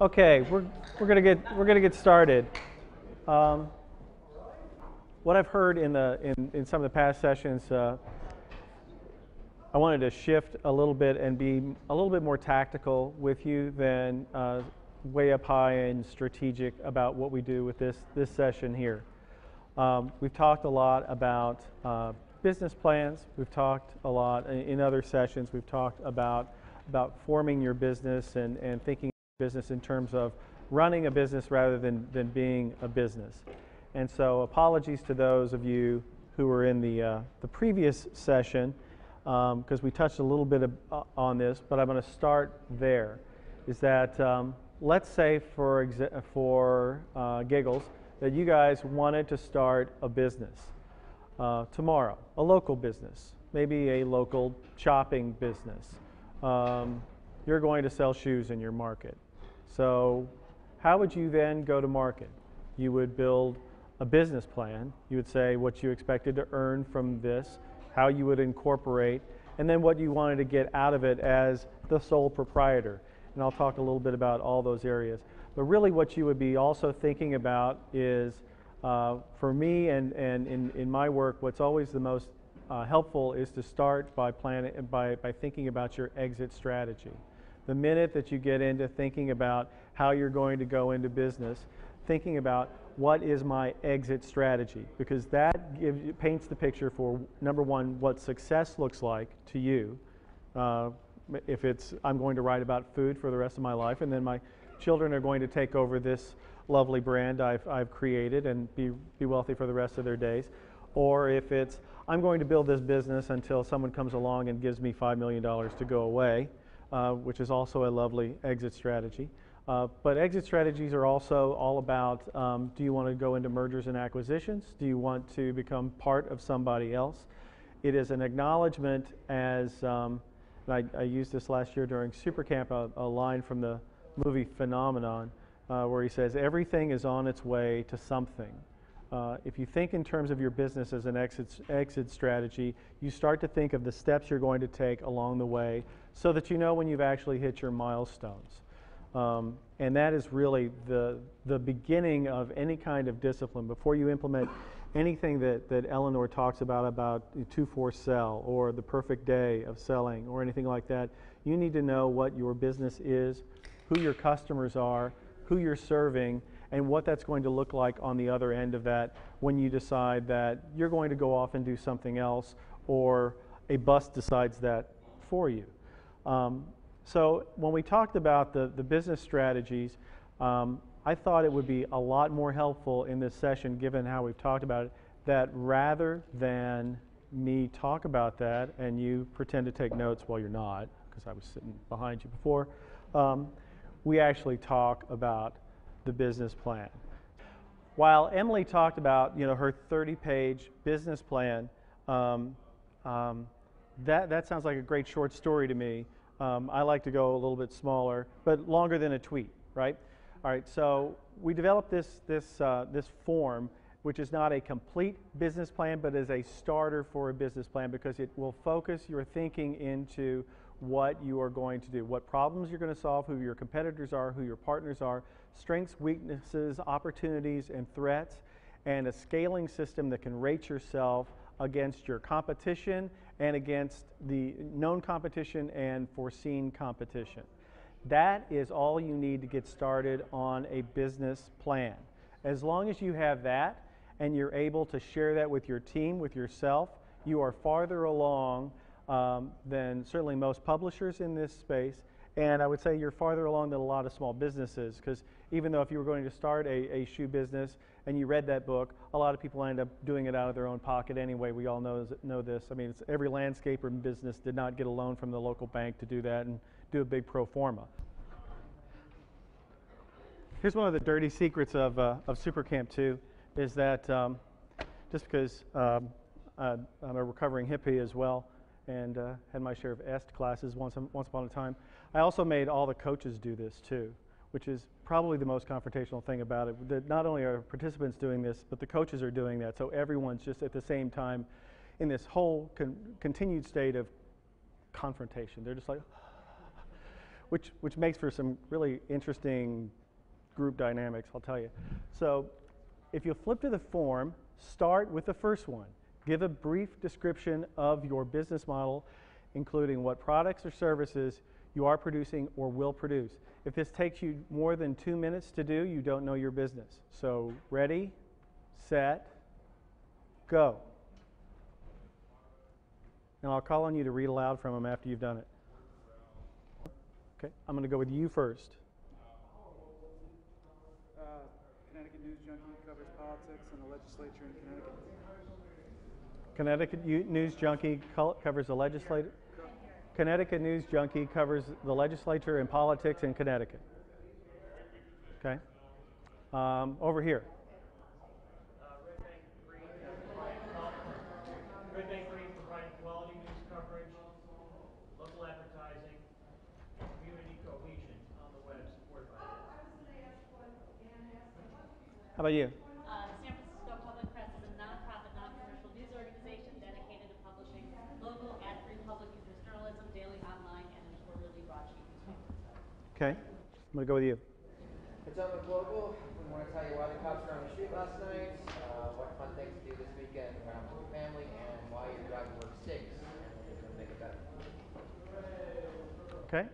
Okay, we're gonna get started. Um, what I've heard in some of the past sessions, I wanted to shift a little bit and be a little bit more tactical with you than way up high and strategic about what we do with this session here. We've talked a lot about business plans. We've talked a lot in other sessions. We've talked about forming your business and thinking business in terms of running a business rather than being a business. And so apologies to those of you who were in the previous session because we touched a little bit on this, but I'm going to start there. Is that let's say for giggles that you guys wanted to start a business tomorrow, a local business, maybe a local shopping business. You're going to sell shoes in your market. So how would you then go to market? You would build a business plan. You would say what you expected to earn from this, how you would incorporate, and then what you wanted to get out of it as the sole proprietor. And I'll talk a little bit about all those areas. But really what you would be also thinking about is, for me and in my work, what's always the most helpful is to start by thinking about your exit strategy. The minute that you get into thinking about how you're going to go into business, thinking about what is my exit strategy, because that paints the picture for, number one, what success looks like to you. If it's, I'm going to write about food for the rest of my life, and then my children are going to take over this lovely brand I've created and be wealthy for the rest of their days. Or if it's, I'm going to build this business until someone comes along and gives me $5 million to go away, which is also a lovely exit strategy. But exit strategies are also all about, do you want to go into mergers and acquisitions? Do you want to become part of somebody else? It is an acknowledgement as, I used this last year during Supercamp, a line from the movie Phenomenon, where he says, everything is on its way to something. If you think in terms of your business as an exit strategy, you start to think of the steps you're going to take along the way so that you know when you've actually hit your milestones. And that is really the beginning of any kind of discipline. Before you implement anything that Eleanor talks about 2-4 sell or the perfect day of selling or anything like that, you need to know what your business is, who your customers are, who you're serving, and what that's going to look like on the other end of that when you decide that you're going to go off and do something else or a bus decides that for you. So when we talked about the business strategies, I thought it would be a lot more helpful in this session, given how we've talked about it, that rather than me talk about that and you pretend to take notes while you're not, because I was sitting behind you before, we actually talk about the business plan. While Emily talked about her 30-page business plan, that sounds like a great short story to me. I like to go a little bit smaller, but longer than a tweet, right? All right, so we developed this form, which is not a complete business plan, but is a starter for a business plan because it will focus your thinking into what you are going to do, what problems you're going to solve, who your competitors are, who your partners are, strengths, weaknesses, opportunities, and threats, and a scaling system that can rate yourself against your competition and against the known competition and foreseen competition. That is all you need to get started on a business plan. As long as you have that and you're able to share that with your team, with yourself, you are farther along than certainly most publishers in this space. And I would say you're farther along than a lot of small businesses, because even though if you were going to start a shoe business and you read that book, a lot of people end up doing it out of their own pocket anyway. We all know this. I mean, every landscaper in business did not get a loan from the local bank to do that and do a big pro forma. Here's one of the dirty secrets of Supercamp 2, is that just because I'm a recovering hippie as well, and had my share of EST classes once upon a time, I also made all the coaches do this too, which is probably the most confrontational thing about it. That not only are participants doing this, but the coaches are doing that, so everyone's just at the same time in this whole continued state of confrontation. They're just like, which makes for some really interesting group dynamics, I'll tell you. So if you flip to the form, start with the first one. Give a brief description of your business model, including what products or services you are producing or will produce. If this takes you more than 2 minutes to do, you don't know your business. So ready, set, go. And I'll call on you to read aloud from them after you've done it. Okay, I'm going to go with you first. Connecticut News Junkie covers politics and the legislature in Connecticut. Connecticut News Junkie covers the legislature. Connecticut News Junkie covers the legislature and politics in Connecticut. Okay. Over here. Red Bank Green providing quality news coverage, local advertising, and community cohesion on the web supported by this. How about you? San Francisco Public Press is a nonprofit, non-commercial news organization dedicated to publishing local, ad-free public interest journalism, daily, online, and in quarterly broadsheet newspapers. Okay. I'm going to go with you. It's on the Global. We want to tell you why the cops were on the street last night, what fun things to do this weekend around with your family, and why your drive to work stinks, and we're going to make it better. Okay.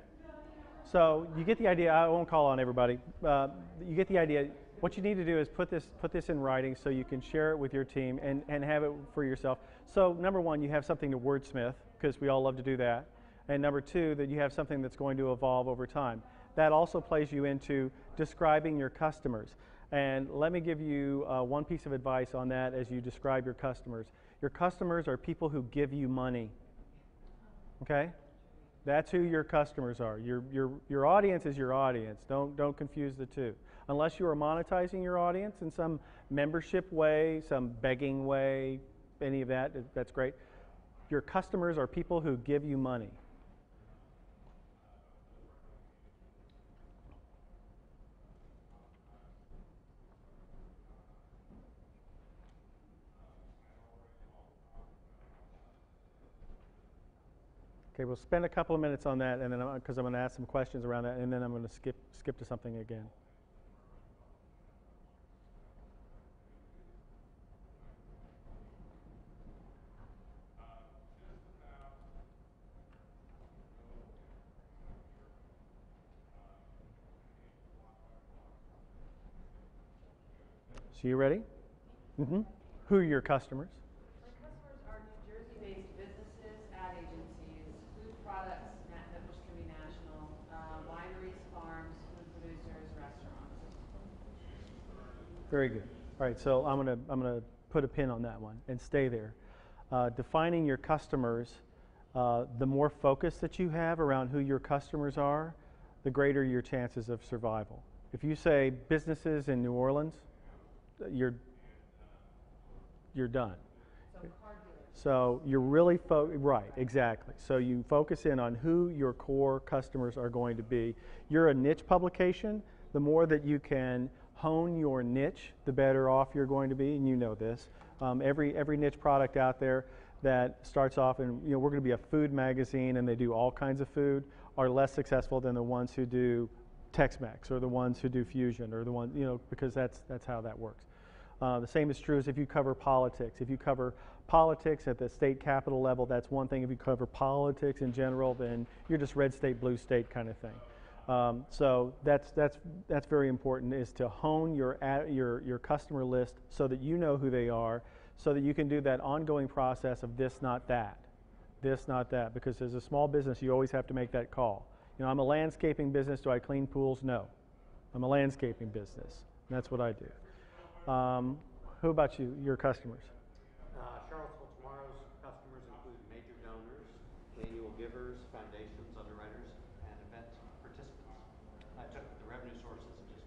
So you get the idea. I won't call on everybody. You get the idea. What you need to do is put this in writing so you can share it with your team and have it for yourself. So number one, you have something to wordsmith, because we all love to do that. And number two, that you have something that's going to evolve over time. That also plays you into describing your customers. And let me give you one piece of advice on that as you describe your customers. Your customers are people who give you money. Okay? That's who your customers are. Your audience is your audience. Don't confuse the two. Unless you are monetizing your audience in some membership way, some begging way, any of that, that's great. Your customers are people who give you money. Okay, we'll spend a couple of minutes on that, and then because I'm going to ask some questions around that, and then I'm going to skip to something again. So you ready? Mm-hmm. Who are your customers? My customers are New Jersey-based businesses, ad agencies, food products, which can be national, wineries, farms, food producers, restaurants. Very good. All right, so I'm gonna put a pin on that one and stay there. Defining your customers, the more focus that you have around who your customers are, the greater your chances of survival. If you say businesses in New Orleans, you're done. So you're really right, exactly. So you focus in on who your core customers are going to be. You're a niche publication. The more that you can hone your niche, the better off you're going to be, and you know this. Every niche product out there that starts off, and we're going to be a food magazine, and they do all kinds of food, are less successful than the ones who do Tex-Mex or the ones who do Fusion or the ones, because that's how that works. The same is true as if you cover politics. If you cover politics at the state capitol level, that's one thing. If you cover politics in general, then you're just red state, blue state kind of thing. So that's very important, is to hone your customer list so that you know who they are, so that you can do that ongoing process of this, not that. This, not that. Because as a small business, you always have to make that call. I'm a landscaping business. Do I clean pools? No. I'm a landscaping business. And that's what I do. Who about you, your customers? Charlottesville Tomorrow's customers include major donors, annual givers, foundations, underwriters, and event participants. I took the revenue sources and you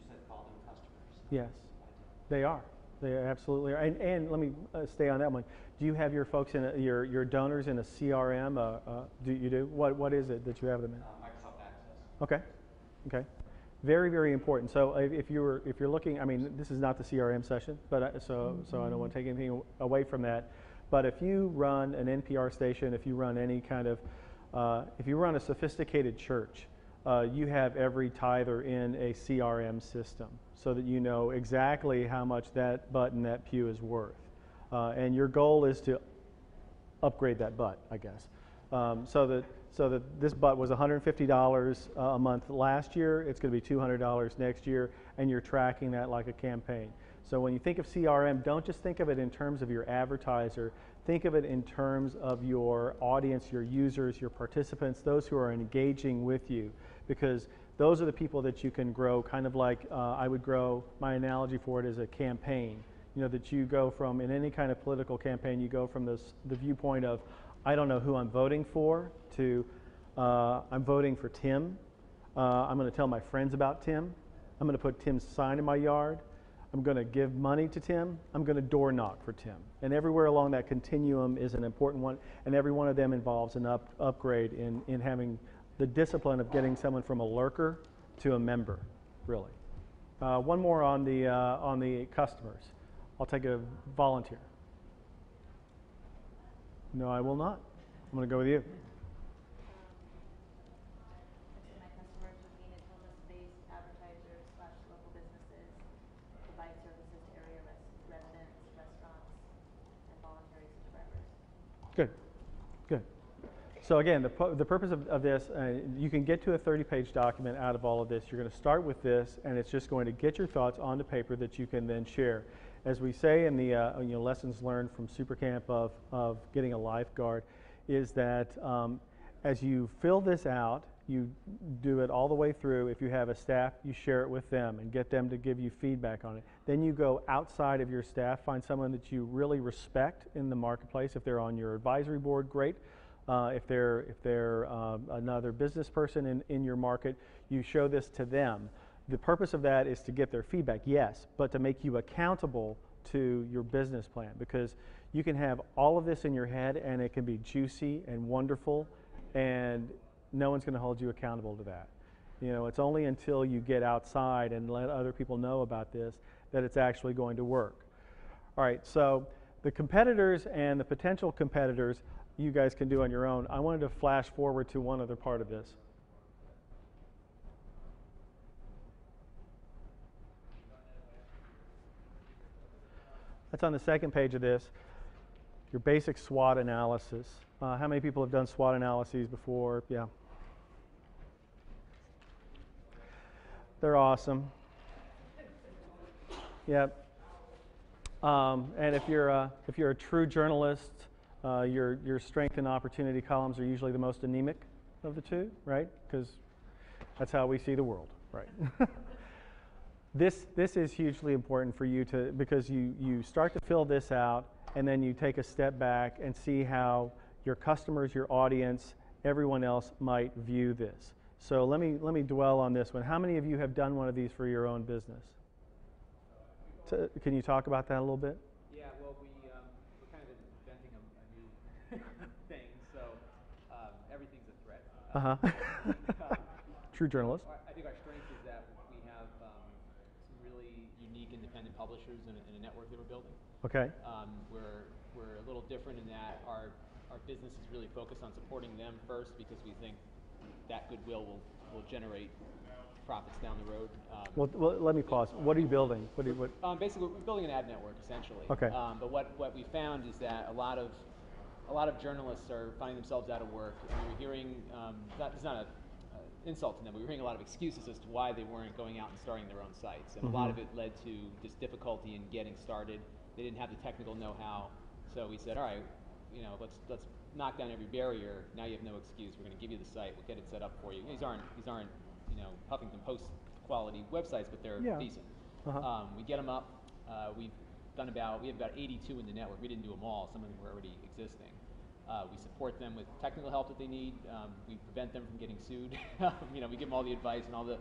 said call them customers. Yes, they are. They absolutely are. And let me stay on that one. Do you have your folks your donors in a CRM? Do you do? What is it that you have them in? Microsoft Access. Okay. Okay. Very, very important. So if you're looking, this is not the CRM session, but so I don't want to take anything away from that. But if you run an NPR station, if you run any kind of If you run a sophisticated church, you have every tither in a CRM system so that you know exactly how much that butt in that pew is worth. And your goal is to upgrade that butt, I guess. So that this butt was $150 a month last year, it's going to be $200 next year, and you're tracking that like a campaign. So when you think of CRM, don't just think of it in terms of your advertiser, think of it in terms of your audience, your users, your participants, those who are engaging with you, because those are the people that you can grow, kind of like I would grow, my analogy for it is a campaign. You know, that you go from, in any kind of political campaign, you go from the viewpoint of, I don't know who I'm voting for, to I'm voting for Tim. I'm going to tell my friends about Tim. I'm going to put Tim's sign in my yard. I'm going to give money to Tim. I'm going to door knock for Tim. And everywhere along that continuum is an important one, and every one of them involves an upgrade in having the discipline of getting someone from a lurker to a member, really. One more on the customers. I'll take a volunteer. No, I will not. I'm going to go with you. My customers would mean it's homeless-based advertisers / local businesses, provide services to area residents, restaurants, and voluntary subscribers. Good, good. So again, the purpose of this, you can get to a 30-page document out of all of this. You're going to start with this, and it's just going to get your thoughts onto paper that you can then share. As we say in the lessons learned from Super Camp of getting a lifeguard, is that as you fill this out, you do it all the way through. If you have a staff, you share it with them and get them to give you feedback on it. Then you go outside of your staff, find someone that you really respect in the marketplace. If they're on your advisory board, great. If they're another business person in your market, you show this to them. The purpose of that is to get their feedback, yes, but to make you accountable to your business plan, because you can have all of this in your head and it can be juicy and wonderful, and no one's going to hold you accountable to that. You know, it's only until you get outside and let other people know about this that it's actually going to work. All right, so the competitors and the potential competitors you guys can do on your own. I wanted to flash forward to one other part of this. That's on the second page of this, your basic SWOT analysis. How many people have done SWOT analyses before? Yeah. They're awesome. Yep. And if you're a true journalist, your strength and opportunity columns are usually the most anemic of the two, right? Because that's how we see the world, right? This is hugely important for you because you start to fill this out, and then you take a step back and see how your customers, your audience, everyone else might view this. So let me dwell on this one. How many of you have done one of these for your own business? Can you talk about that a little bit? Yeah, well, we're kind of inventing a new thing, so everything's a threat. True journalist. I think our strength is that we have some really unique independent publishers in a network that we're building. Okay. We're a little different in that our business is really focused on supporting them first, because we think that goodwill will generate profits down the road. Well, let me pause. What are you building? Basically, we're building an ad network, essentially. Okay. But what we found is that a lot of journalists are finding themselves out of work, and we're hearing it's not an insult to them, but we're hearing a lot of excuses as to why they weren't going out and starting their own sites, and a lot of it led to just difficulty in getting started. They didn't have the technical know-how, so we said, all right, let's knock down every barrier. Now you have no excuse. We're going to give you the site. We'll get it set up for you. These aren't Huffington Post quality websites, but they're decent. We get them up. We have about 82 in the network. We didn't do them all. Some of them were already existing. We support them with technical help that they need. We prevent them from getting sued. We give them all the advice and all the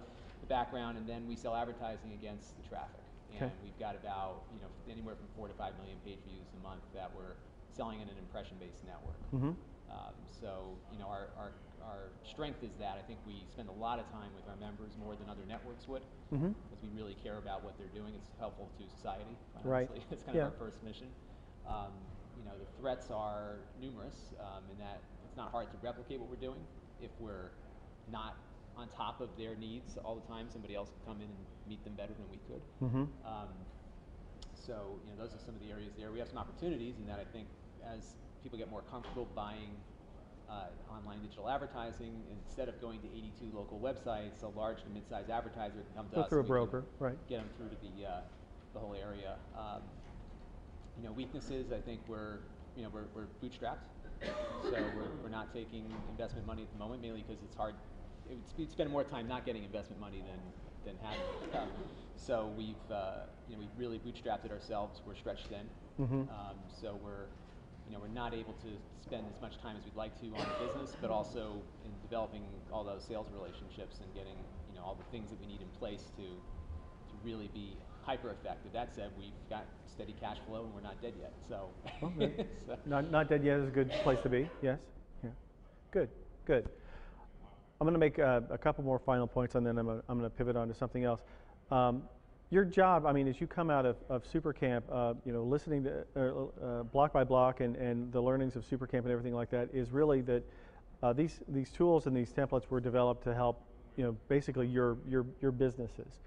background, and then we sell advertising against the traffic. And we've got about anywhere from 4 to 5 million page views a month that we're selling in an impression-based network. So our strength is that I think we spend a lot of time with our members, more than other networks would, because we really care about what they're doing. It's helpful to society. Honestly. Right. It's kind of our first mission. The threats are numerous in that it's not hard to replicate what we're doing if we're not on top of their needs all the time. Somebody else could come in and meet them better than we could. Mm-hmm. So those are some of the areas there. We have some opportunities in that I think as people get more comfortable buying online digital advertising, instead of going to 82 local websites, a large to mid-sized advertiser can come to Go us. through a and we can broker, right? Get them through to the whole area. Weaknesses. I think we're bootstrapped, so we're not taking investment money at the moment, mainly because it's hard. We'd spend more time not getting investment money than having it. So we've really bootstrapped it ourselves. We're stretched thin, Mm-hmm. so we're not able to spend as much time as we'd like to on the business, but also in developing all those sales relationships and getting all the things that we need in place to really be hyper effective. That said, we've got steady cash flow and we're not dead yet. So, Okay. so Not dead yet is a good place to be. Yes. Yeah. Good. I'm going to make a couple more final points, and then I'm going to pivot on to something else. Your job, I mean, as you come out of Super Camp, listening to block by block and the learnings of Super Camp and everything like that, is really that these tools and these templates were developed to help, basically your businesses.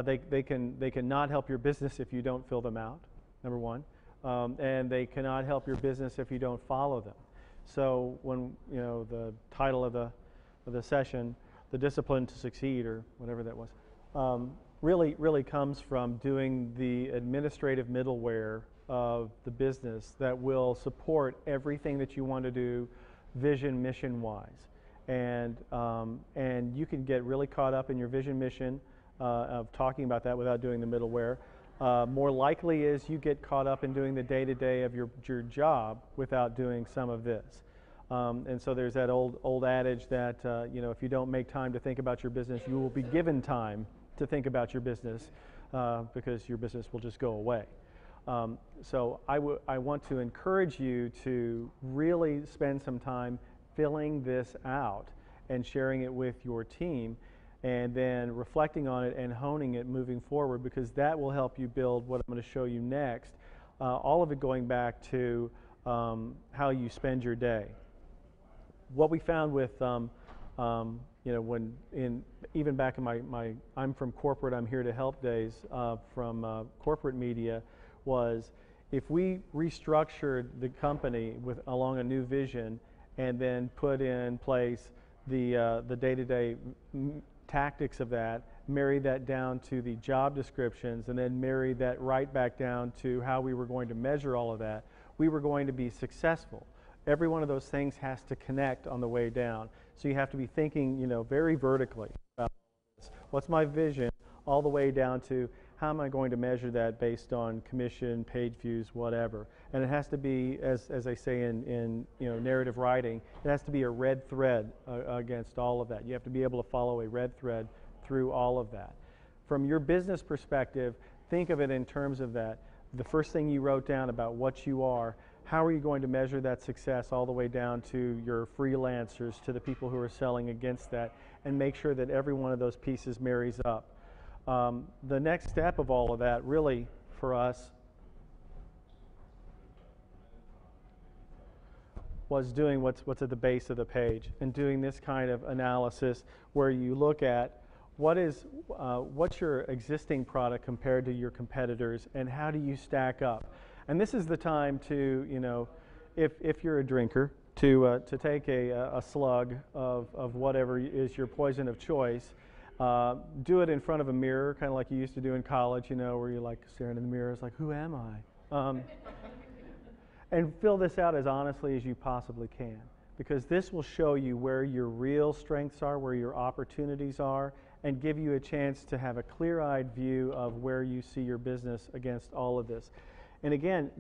They can not help your business if you don't fill them out, number one, and they cannot help your business if you don't follow them. So when the title of the session, The Discipline to Succeed, or whatever that was, really comes from doing the administrative middleware of the business that will support everything that you want to do, vision, mission wise, and you can get really caught up in your vision, mission of talking about that without doing the middleware. More likely is you get caught up in doing the day-to-day of your job without doing some of this. And so there's that old adage that if you don't make time to think about your business, you will be given time to think about your business because your business will just go away. So I want to encourage you to really spend some time filling this out and sharing it with your team, and then reflecting on it and honing it moving forward, because that will help you build what I'm going to show you next, all of it going back to how you spend your day. What we found with, even back in my I'm from corporate, I'm here to help days from corporate media, was if we restructured the company along a new vision and then put in place the day-to-day tactics of that, marry that down to the job descriptions, and then marry that right back down to how we were going to measure all of that, we were going to be successful. Every one of those things has to connect on the way down. So you have to be thinking, very vertically about this. What's my vision, all the way down to how am I going to measure that based on commission, page views, whatever. And it has to be, as they say in narrative writing, it has to be a red thread against all of that. You have to be able to follow a red thread through all of that. From your business perspective, think of it in terms of that. The first thing you wrote down about what you are, how are you going to measure that success all the way down to your freelancers, to the people who are selling against that, and make sure that every one of those pieces marries up. The next step of all of that, really, for us, was doing what's at the base of the page, and doing this kind of analysis where you look at what's your existing product compared to your competitors, and how do you stack up. And this is the time to, if you're a drinker, to take a slug of whatever is your poison of choice. Do it in front of a mirror, kind of like you used to do in college, where you're like staring in the mirror. It's like, who am I? And fill this out as honestly as you possibly can, because this will show you where your real strengths are, where your opportunities are, and give you a chance to have a clear-eyed view of where you see your business against all of this. And again,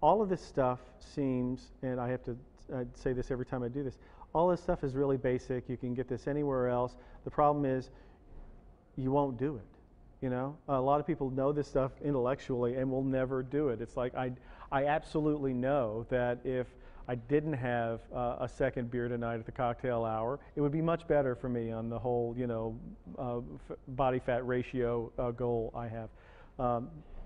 all of this stuff seems, and I say this every time I do this, all this stuff is really basic. You can get this anywhere else. The problem is you won't do it. A lot of people know this stuff intellectually and will never do it. It's like I absolutely know that if I didn't have a second beer tonight at the cocktail hour, it would be much better for me on the whole, body fat ratio goal I have.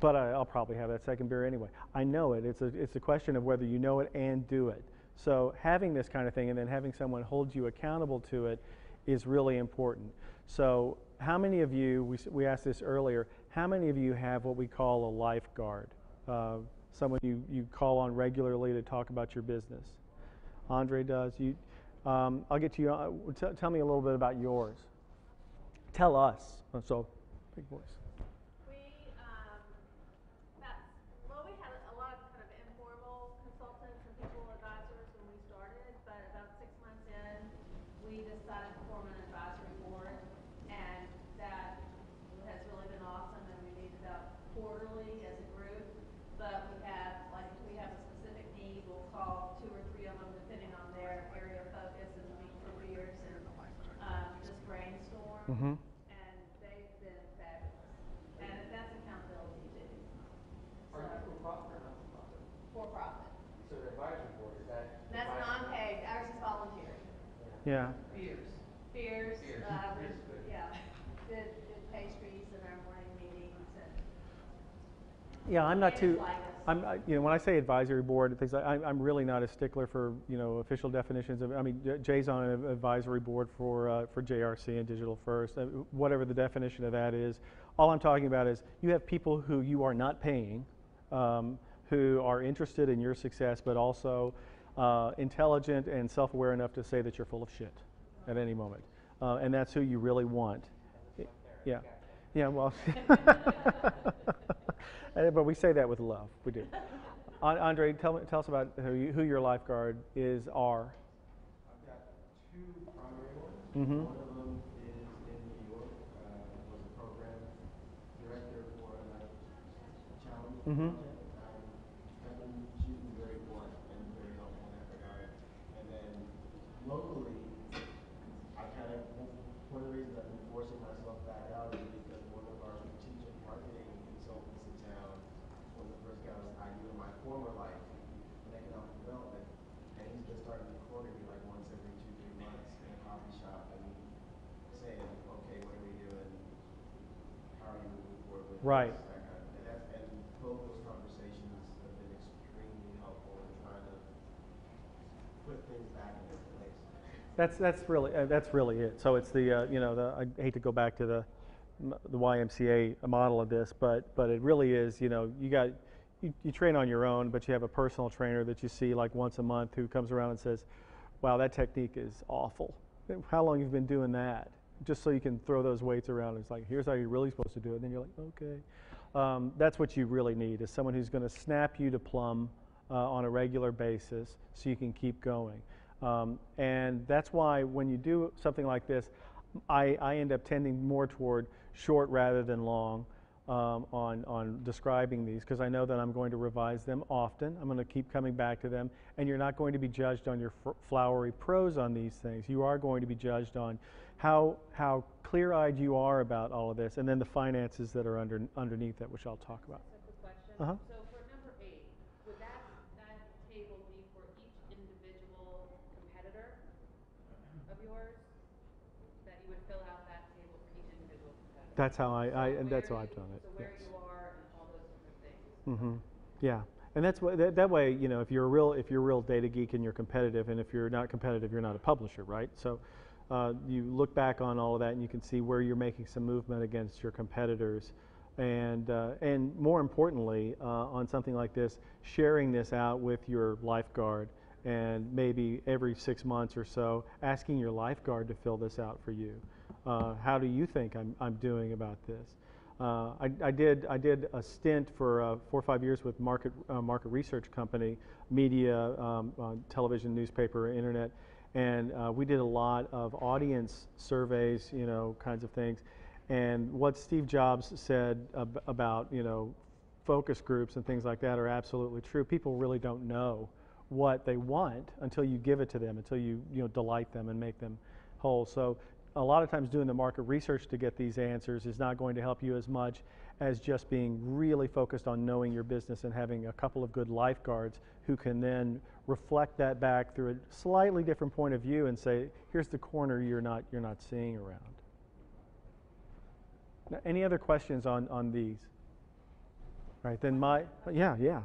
But I'll probably have that second beer anyway. I know it. It's a question of whether you know it and do it. So having this kind of thing and then having someone hold you accountable to it is really important. So how many of you, we asked this earlier, how many of you have what we call a lifeguard? Someone you call on regularly to talk about your business? Andre does. I'll get to you. Tell me a little bit about yours. Tell us. So, big voice. We had a lot of kind of informal consultants and people advisors when we started, but about 6 months in, we decided to form an advisory board, and that has really been awesome, and we meet about quarterly as a group, but we have a specific need, we'll call 2 or 3 of them depending on their area of focus, and meet for beers and just brainstorm. Mm-hmm. And they've been fabulous. And that's accountability too. Are you for profit or not for profit? For profit. So the advisory board, is that? That's non-paid, ours is voluntary. Yeah. Beers. Beers, Beers. we, Beers is good. yeah, did pastries in our morning meetings and. Yeah, I'm not too. Like us. When I say advisory board and things, I'm really not a stickler for official definitions of. I mean, Jay's on an advisory board for JRC and Digital First, whatever the definition of that is. All I'm talking about is you have people who you are not paying, who are interested in your success, but also intelligent and self-aware enough to say that you're full of shit at any moment, and that's who you really want. Yeah, yeah. Well. But we say that with love. We do. Andre, tell us about who your lifeguard are. I've got 2 primary ones. Mm-hmm. One of them is in New York. Was a program director for a challenge Mm-hmm. project. She's been very blunt and very helpful in that regard. And then locally, one of the reasons I've been forcing myself back out is because one of our strategic marketing consultants in town, one of the first guys I knew in my former life in economic development, and he's just started recording me like once every 2-3 months in a coffee shop and saying, okay, what are we doing? How are you moving forward with Right. this? That kind of, and both those conversations have been extremely helpful in trying to put things back in their place. That's really it. So it's the I hate to go back to the YMCA model of this, but it really is. You train on your own, but you have a personal trainer that you see like once a month who comes around and says, "Wow, that technique is awful. How long you've been doing that?" Just so you can throw those weights around. It's like, here's how you're really supposed to do it. And then you're like, okay. That's what you really need, is someone who's going to snap you to plumb on a regular basis so you can keep going. And that's why when you do something like this, I end up tending more toward short rather than long on describing these, because I know that I'm going to revise them often. I'm going to keep coming back to them, and you're not going to be judged on your flowery prose on these things. You are going to be judged on how clear-eyed you are about all of this, and then the finances that are underneath that, which I'll talk about. Just a quick question. Uh-huh. So for number 8, would that table be for each individual competitor of yours? That you would fill out that table for each individual competitor? That's how that's how where I've done it. So where Yes. you are and all those different things. Mm-hmm. Yeah, and that's what that way. If you're a real data geek and you're competitive, and if you're not competitive, you're not a publisher, right? So you look back on all of that, and you can see where you're making some movement against your competitors, and more importantly, on something like this, sharing this out with your lifeguard, and maybe every 6 months or so, asking your lifeguard to fill this out for you. How do you think I'm doing about this? I did a stint for 4 or 5 years with market research company, media, television, newspaper, internet, and we did a lot of audience surveys, kinds of things. And what Steve Jobs said about focus groups and things like that are absolutely true. People really don't know what they want until you give it to them, until you delight them and make them whole. So a lot of times doing the market research to get these answers is not going to help you as much as just being really focused on knowing your business and having a couple of good lifeguards who can then reflect that back through a slightly different point of view and say, here's the corner you're not seeing around. Now, any other questions on these? All right, then yeah.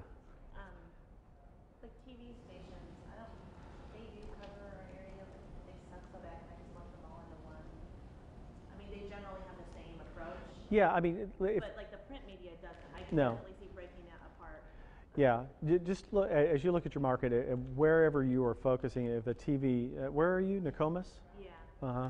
Like TV stations, Yeah, I mean, if, But like the print media doesn't. I can No. definitely see breaking that apart. yeah, just look, as you look at your market, wherever you are focusing, if the TV, where are you, Nokomis? Yeah. Uh-huh.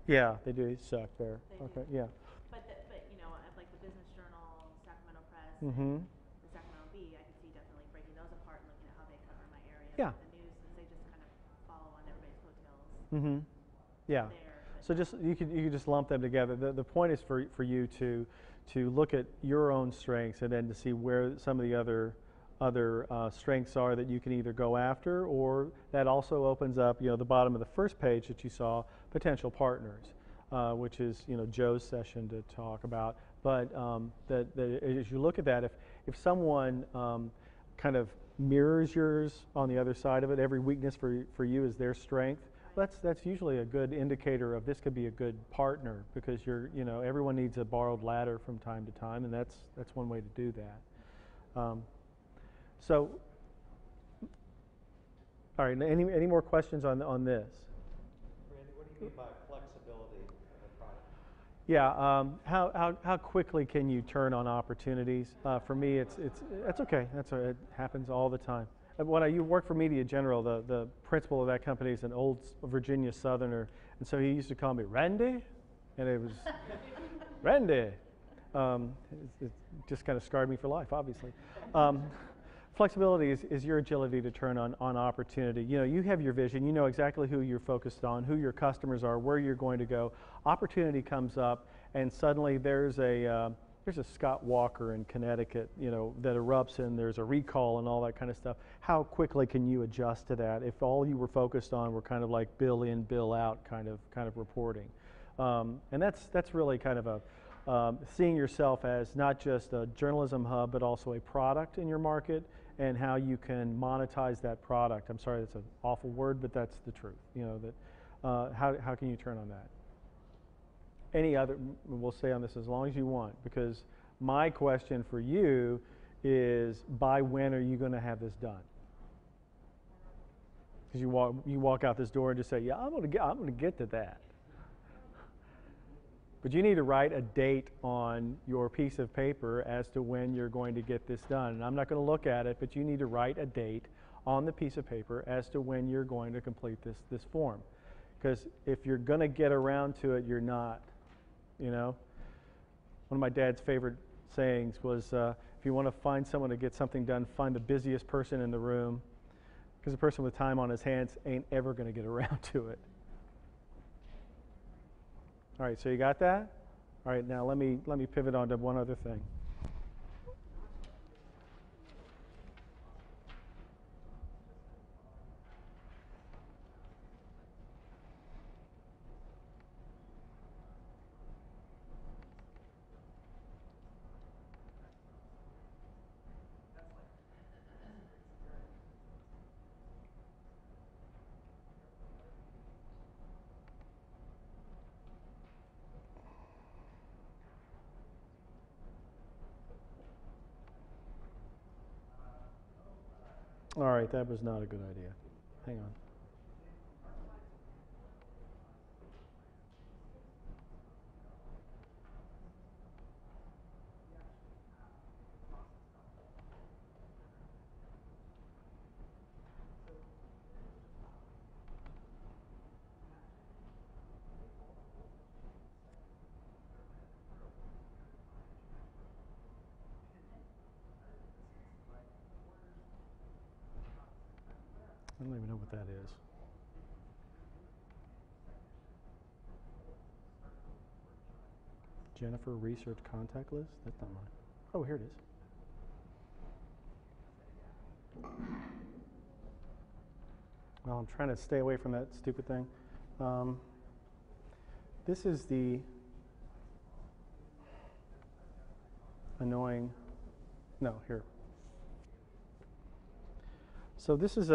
Yeah, they do suck there. They Okay, do. yeah. But you know, at like the Business Journal, Sacramento Press, Mm-hmm. the Sacramento Bee, I could see definitely breaking those apart and looking at how they cover my area. Yeah. But the news, since they just kind of follow on everybody's coattails Mm-hmm. Yeah. there. But So just you could just lump them together. The point is for you to look at your own strengths and then to see where some of the other strengths are that you can either go after, or that also opens up, you know, the bottom of the first page that you saw, potential partners, which is, you know, Joe's session to talk about. But that as you look at that, if someone kind of mirrors yours on the other side of it, every weakness for you is their strength. That's usually a good indicator of this could be a good partner, because you know, everyone needs a borrowed ladder from time to time, and that's one way to do that. So, all right, any more questions on this? Randy, what do you mean by flexibility of a product? Yeah, how quickly can you turn on opportunities? For me, that's okay. It happens all the time. When you work for Media General, the principal of that company is an old Virginia Southerner, and so he used to call me Randy, and it was Randy. It just kind of scarred me for life, obviously. Flexibility is your agility to turn on opportunity. You know, you have your vision. You know exactly who you're focused on, who your customers are, where you're going to go. Opportunity comes up, and suddenly there's a Scott Walker in Connecticut, you know, that erupts, and there's a recall and all that kind of stuff. How quickly can you adjust to that if all you were focused on were kind of like bill in, bill out kind of reporting? And that's really kind of seeing yourself as not just a journalism hub, but also a product in your market, and how you can monetize that product. I'm sorry, that's an awful word, but that's the truth. You know, that how can you turn on that? Any other, we'll stay on this as long as you want, because my question for you is, by when are you going to have this done? Because you walk out this door and just say, yeah, I'm going to get to that. But you need to write a date on your piece of paper as to when you're going to get this done. And I'm not going to look at it, but you need to write a date on the piece of paper as to when you're going to complete this form. Because if you're going to get around to it, you're not. You know? One of my dad's favorite sayings was, if you want to find someone to get something done, find the busiest person in the room, because the person with time on his hands ain't ever going to get around to it. All right, so you got that? All right, now let me pivot on to one other thing. All right, that was not a good idea. Hang on. I don't even know what that is. Jennifer Research Contact List? That's not mine. Oh, here it is. Well, I'm trying to stay away from that stupid thing. This is the annoying, no, here. So this is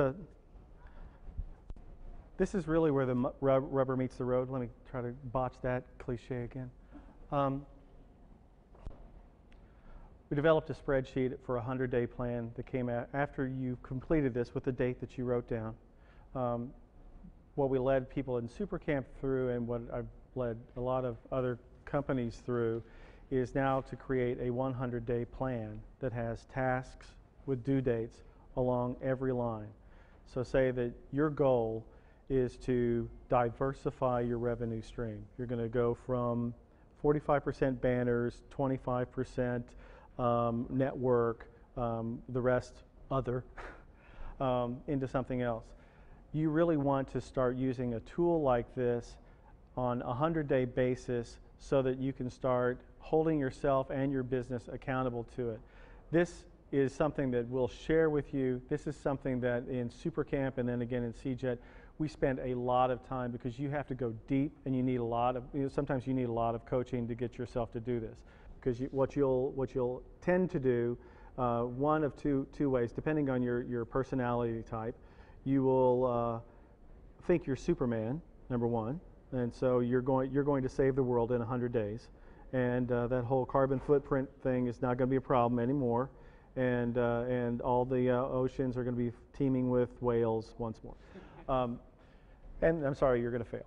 really where the rubber meets the road. Let me try to botch that cliche again. We developed a spreadsheet for a 100-day plan that came out after you completed this with the date that you wrote down. What we led people in SuperCamp through, and what I've led a lot of other companies through, is now to create a 100-day plan that has tasks with due dates along every line. So say that your goal is to diversify your revenue stream. You're going to go from 45% banners, 25% network, the rest other, into something else. You really want to start using a tool like this on a 100-day basis so that you can start holding yourself and your business accountable to it. This is something that we'll share with you. This is something that in SuperCamp and then again in CJET, we spend a lot of time because you have to go deep and you need a lot of, sometimes you need a lot of coaching to get yourself to do this. Because what you'll tend to do, one of two ways, depending on your personality type, you will think you're Superman, number one, and so you're going to save the world in 100 days, and that whole carbon footprint thing is not going to be a problem anymore, and all the oceans are going to be teeming with whales once more. And I'm sorry, you're going to fail.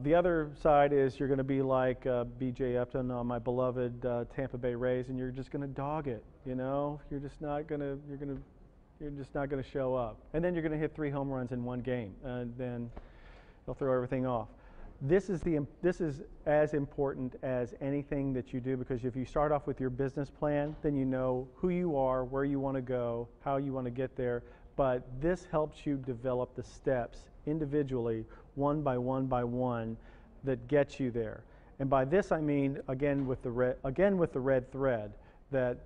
The other side is you're going to be like B.J. Upton on my beloved Tampa Bay Rays, and you're just going to dog it. You know, you're just not going to show up, and then you're going to hit 3 home runs in one game, and then you'll throw everything off. This is as important as anything that you do, because if you start off with your business plan, then you know who you are, where you want to go, how you want to get there. But this helps you develop the steps individually, one by one, that gets you there. And by this I mean, again with the red thread, that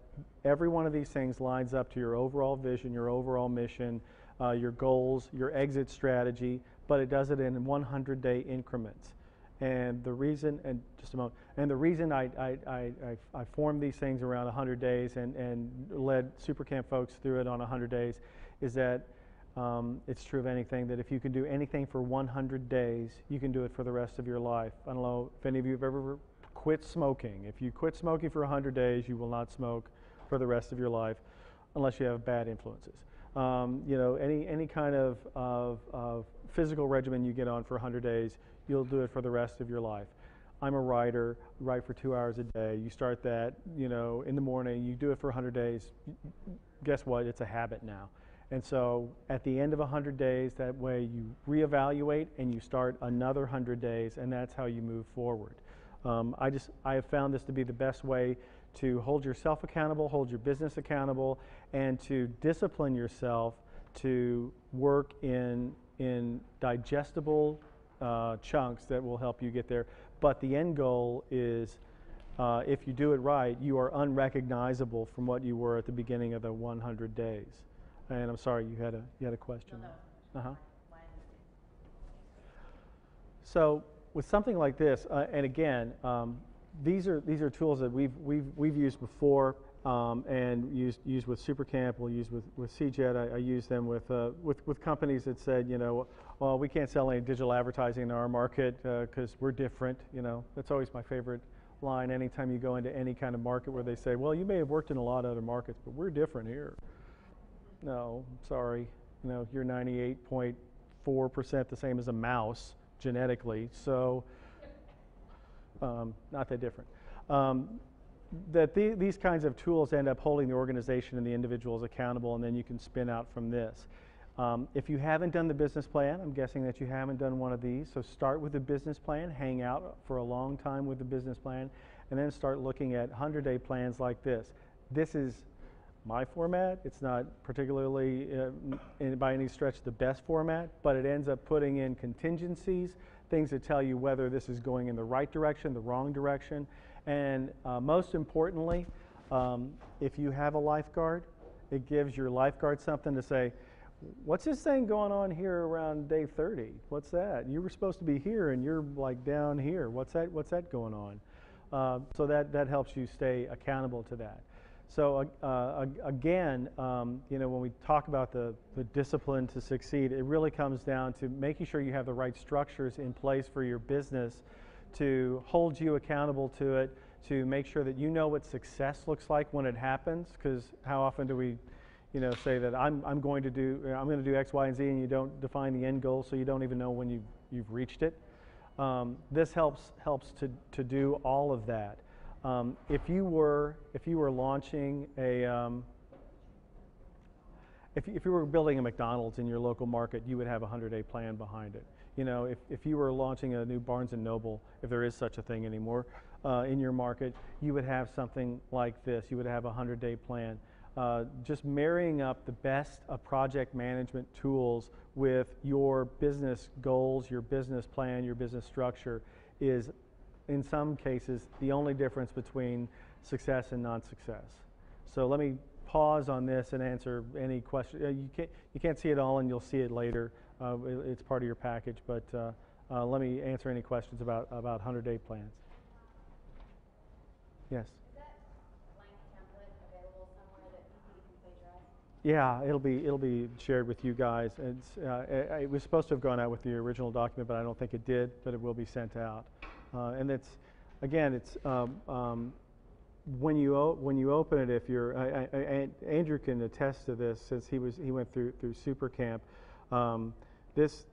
every one of these things lines up to your overall vision, your overall mission, your goals, your exit strategy, but it does it in 100-day increments. And the reason, and just a moment, and the reason I formed these things around 100 days and led SuperCamp folks through it on 100 days is that it's true of anything, that if you can do anything for 100 days, you can do it for the rest of your life. I don't know if any of you have ever quit smoking. If you quit smoking for 100 days, you will not smoke for the rest of your life unless you have bad influences. You know, any kind of physical regimen you get on for 100 days, you'll do it for the rest of your life. I'm a writer, write for 2 hours a day. You start that, you know, in the morning, you do it for 100 days. Guess what? It's a habit now. And so at the end of 100 days, that way you reevaluate and you start another 100 days, and that's how you move forward. I have found this to be the best way to hold yourself accountable, hold your business accountable, and to discipline yourself to work in digestible chunks that will help you get there. But the end goal is, if you do it right, you are unrecognizable from what you were at the beginning of the 100 days. And I'm sorry, you had a question. No. So with something like this, and again, these are tools that we've used before and used with SuperCamp. We'll use with CJET. I use them with companies that said, you know, well, we can't sell any digital advertising in our market because we're different. You know, that's always my favorite line. Anytime you go into any kind of market where they say, well, you may have worked in a lot of other markets, but we're different here. No, sorry. You know, you're 98.4% the same as a mouse genetically, so not that different. These kinds of tools end up holding the organization and the individuals accountable, and then you can spin out from this. If you haven't done the business plan, I'm guessing that you haven't done one of these, so start with the business plan, hang out for a long time with the business plan, and then start looking at 100-day plans like this. This is my format. It's not particularly by any stretch the best format, but it ends up putting in contingencies, things that tell you whether this is going in the right direction, the wrong direction, and most importantly, if you have a lifeguard, it gives your lifeguard something to say, what's this thing going on here around day 30? What's that? You were supposed to be here and you're like down here. What's that going on? So that helps you stay accountable to that. So again, you know, when we talk about the discipline to succeed, it really comes down to making sure you have the right structures in place for your business to hold you accountable to it, to make sure that you know what success looks like when it happens. Because how often do we, you know, say that I'm going to do X, Y, and Z, and you don't define the end goal, so you don't even know when you've reached it. This helps to do all of that. If you were launching a if you were building a McDonald's in your local market, you would have a 100-day plan behind it. You know, if you were launching a new Barnes & Noble, if there is such a thing anymore, in your market, you would have something like this. You would have a 100-day plan. Just marrying up the best of project management tools with your business goals, your business plan, your business structure is, in some cases, the only difference between success and non-success. So let me pause on this and answer any question. You can't see it all, and you'll see it later. It's part of your package, but let me answer any questions about 100-day plans. Yes. Is that blank template available somewhere that people can plagiarize? Yeah, it'll be shared with you guys. It was supposed to have gone out with the original document, but I don't think it did. But it will be sent out, and it's again, it's when you open it. If you're Andrew can attest to this since he went through Super Camp. This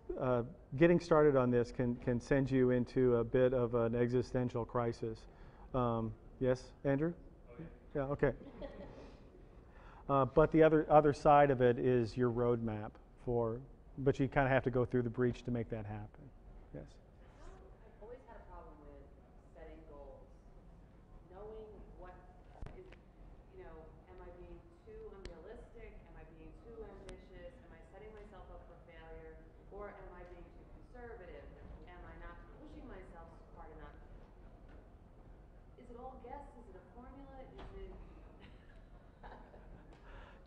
getting started on this can send you into a bit of an existential crisis. Yes, Andrew? Oh, yeah. Yeah, okay. But the other side of it is your roadmap but you kind of have to go through the breach to make that happen. Yes. I've always had a problem with setting goals. Knowing what is, am I being too unrealistic? Am I being too ambitious? Am I setting myself up for failure? Or am I being too conservative? Am I not pushing myself hard enough? Is it all guess? Is it a formula? Is it...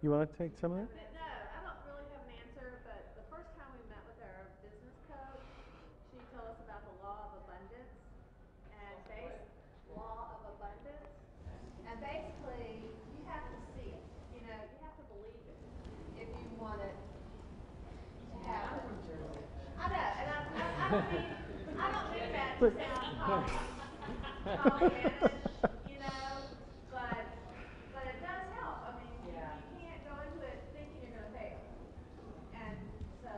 You want to take some of it? No, I don't really have an answer, but the first time we met with our business coach, she told us about the law of abundance and basically you have to see it. You have to believe it if you want it to happen. I know, and I don't mean that to sound Pollyannish, but it does help. I mean, you can't go into it thinking you're going to fail. And so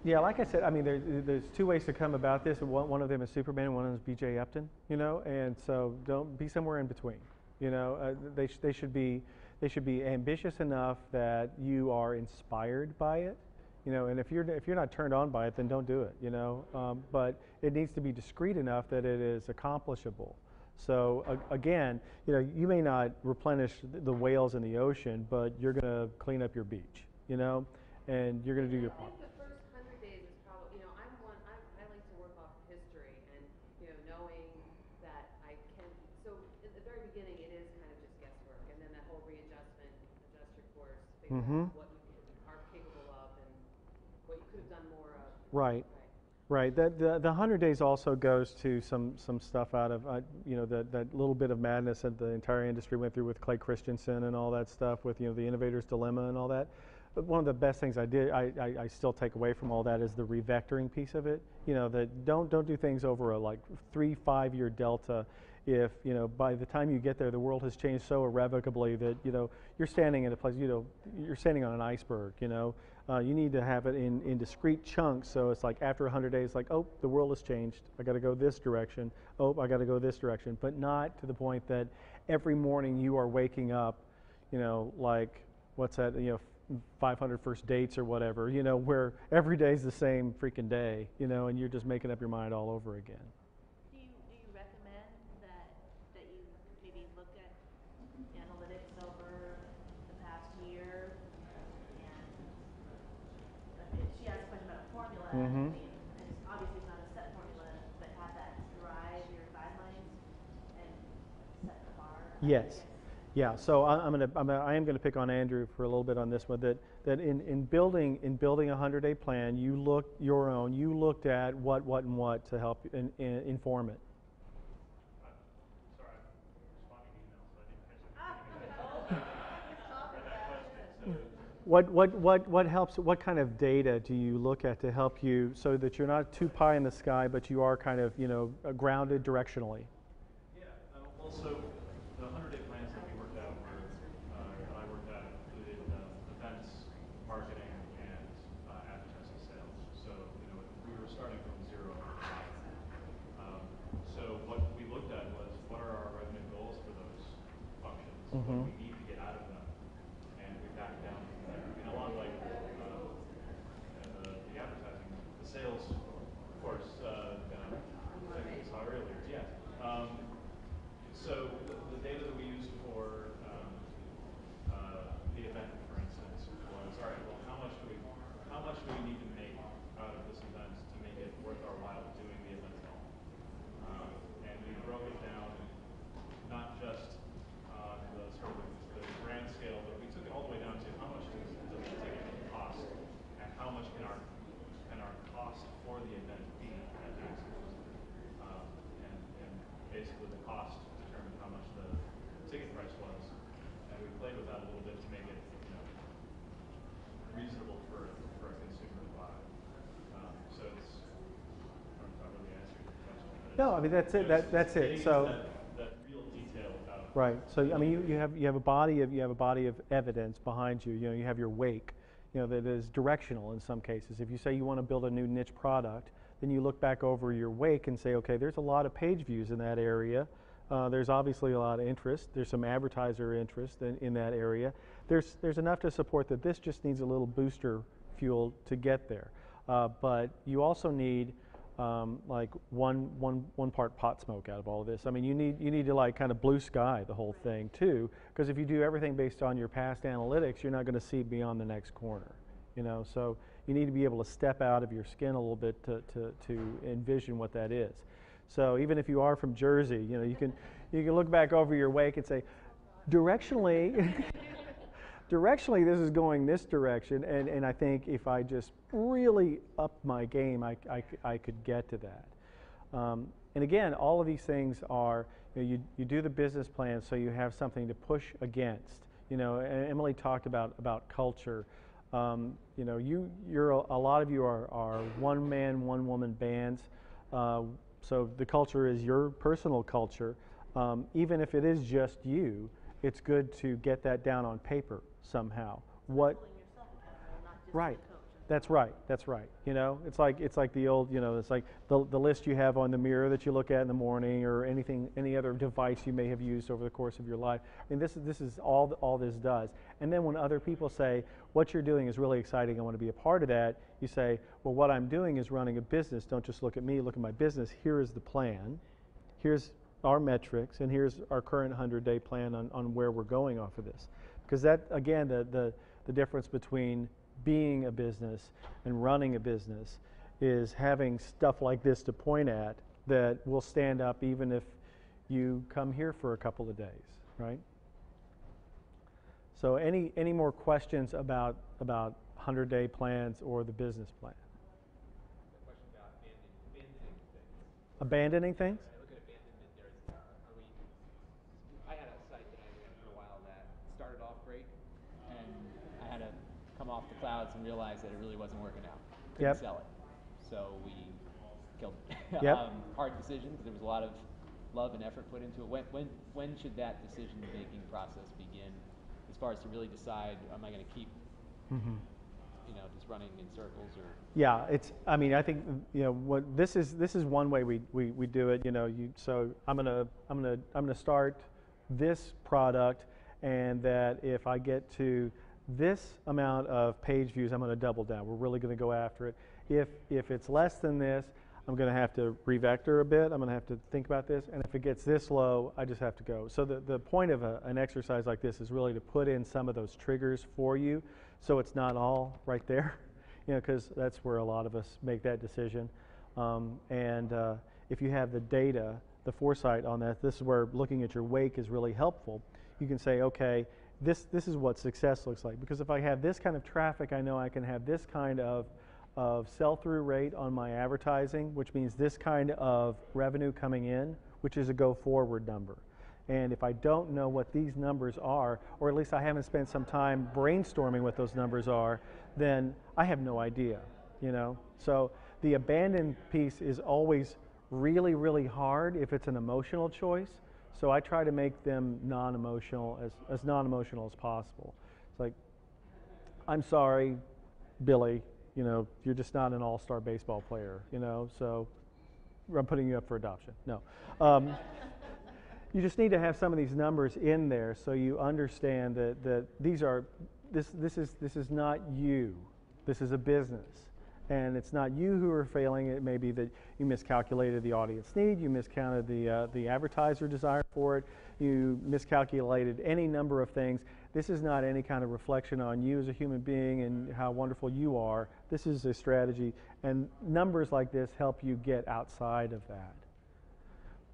Yeah, like I said, I mean, there's two ways to come about this. One of them is Superman, and one of them is B.J. Upton. And so don't be somewhere in between. They should be ambitious enough that you are inspired by it. And if you're not turned on by it, then don't do it. But it needs to be discreet enough that it is accomplishable. So again, you may not replenish the whales in the ocean, but you're going to clean up your beach. And you're going to do your part. I think the first 100 days is probably, I like to work off of history and, knowing that I can, so at the very beginning it is kind of just guesswork, and then that whole readjustment, adjust your course, figure out what you are capable of and what you could have done more of. Right. Right. The 100 days also goes to some stuff out of, that little bit of madness that the entire industry went through with Clay Christensen and all that stuff with, the innovator's dilemma and all that. But one of the best things I still take away from all that is the revectoring piece of it. That don't do things over a 3-5 year delta. If by the time you get there, the world has changed so irrevocably that you're standing in a place, you're standing on an iceberg. You need to have it in discrete chunks. So it's like after 100 days, oh, the world has changed. I got to go this direction. Oh, I got to go this direction. But not to the point that every morning you are waking up, what's that? 500 first dates or whatever, where every day's the same freaking day, and you're just making up your mind all over again. Do you recommend that you maybe look at analytics over the past year? And she asked a question about a formula. Mm-hmm. And obviously it's not a set formula, but have that drive your guidelines and set the bar. Yes. Yeah, so I am gonna pick on Andrew for a little bit on this one. That in building a 100-day plan, you looked at what and what to help inform it. Sorry, I'm responding to emails, so I didn't catch it. What helps? What kind of data do you look at to help you so that you're not too pie in the sky, but you are kind of grounded directionally? Yeah. Also, the 100-day plans that we worked out I worked out included events, marketing, and advertising sales. So we were starting from zero. So what we looked at was what are our revenue what we need to get out of them, and we back down from there. I mean, a lot like the advertising, the sales, of course, like we saw earlier, yeah. So the data that we used for the event, for instance, was, all right, well, how much do we need to make out of this event to make it worth our while doing the event at all? And we broke it down not just on the sort of the grand scale, but we took it all the way down to how much does the ticket cost, and how much can our cost for the event be at maximum. And basically the cost determined how much the ticket price was, and we played with that a little bit to make it, reasonable for a consumer to buy. So it's, I don't know if I really answered your question. But No, I mean, that's it. That's it. So. That real detail about. Right. So I mean, you have a body of evidence behind you. You know, you have your wake, that is directional in some cases. If you say you want to build a new niche product, then you look back over your wake and say, okay, there's a lot of page views in that area. There's obviously a lot of interest. There's some advertiser interest in that area. There's enough to support that this just needs a little booster fuel to get there. But you also need like one part pot smoke out of all of this. I mean, you need to like kind of blue sky the whole thing too, because if you do everything based on your past analytics, you're not going to see beyond the next corner. So you need to be able to step out of your skin a little bit to envision what that is. So even if you are from Jersey, you can look back over your wake and say, directionally. Directionally, this is going this direction, and I think if I just really up my game, I could get to that. And again, all of these things are, you do the business plan so you have something to push against. Emily talked about culture. You're a lot of you are one man, one woman bands. So the culture is your personal culture. Even if it is just you, it's good to get that down on paper somehow. Right. That's right. It's like the old, it's like the list you have on the mirror that you look at in the morning, or any other device you may have used over the course of your life. I mean, this is all this does. And then when other people say, what you're doing is really exciting, I want to be a part of that, you say, well, what I'm doing is running a business. Don't just look at me, look at my business. Here is the plan. Here's our metrics, and here's our current 100-day plan on where we're going off of this. Because that, again, the difference between being a business and running a business is having stuff like this to point at that will stand up even if you come here for a couple of days, right? So any more questions about 100-day plans or the business plan? The question about abandoning things. Abandoning things? I look at abandonment, I had a site that I ran for a while that started off great, and I had to come off the clouds and realize that it really wasn't working out. Couldn't sell it. So we killed it. Hard decision, because there was a lot of love and effort put into it. When should that decision-making process begin, as far as to really decide, am I going to keep just running in circles, or? Yeah, I think what this is one way we do it. So I'm gonna start this product, and that if I get to this amount of page views, I'm going to double down. We're really going to go after it. If it's less than this, I'm going to have to revector a bit. I'm going to have to think about this. And if it gets this low, I just have to go. So the point of an exercise like this is really to put in some of those triggers for you, so it's not all right there, because that's where a lot of us make that decision. If you have the data, the foresight on that, this is where looking at your wake is really helpful. You can say, okay, this is what success looks like. Because if I have this kind of traffic, I know I can have this kind of sell-through rate on my advertising, which means this kind of revenue coming in, which is a go-forward number. And if I don't know what these numbers are, or at least I haven't spent some time brainstorming what those numbers are, then I have no idea, So the abandon piece is always really, really hard if it's an emotional choice. So I try to make them non-emotional, as non-emotional as possible. It's like, I'm sorry, Billy, you're just not an all-star baseball player, so I'm putting you up for adoption. No. you just need to have some of these numbers in there so you understand that these are, this is not you. This is a business. And it's not you who are failing. It may be that you miscalculated the audience need, you miscounted the advertiser desire for it, you miscalculated any number of things. This is not any kind of reflection on you as a human being and how wonderful you are. This is a strategy, and numbers like this help you get outside of that.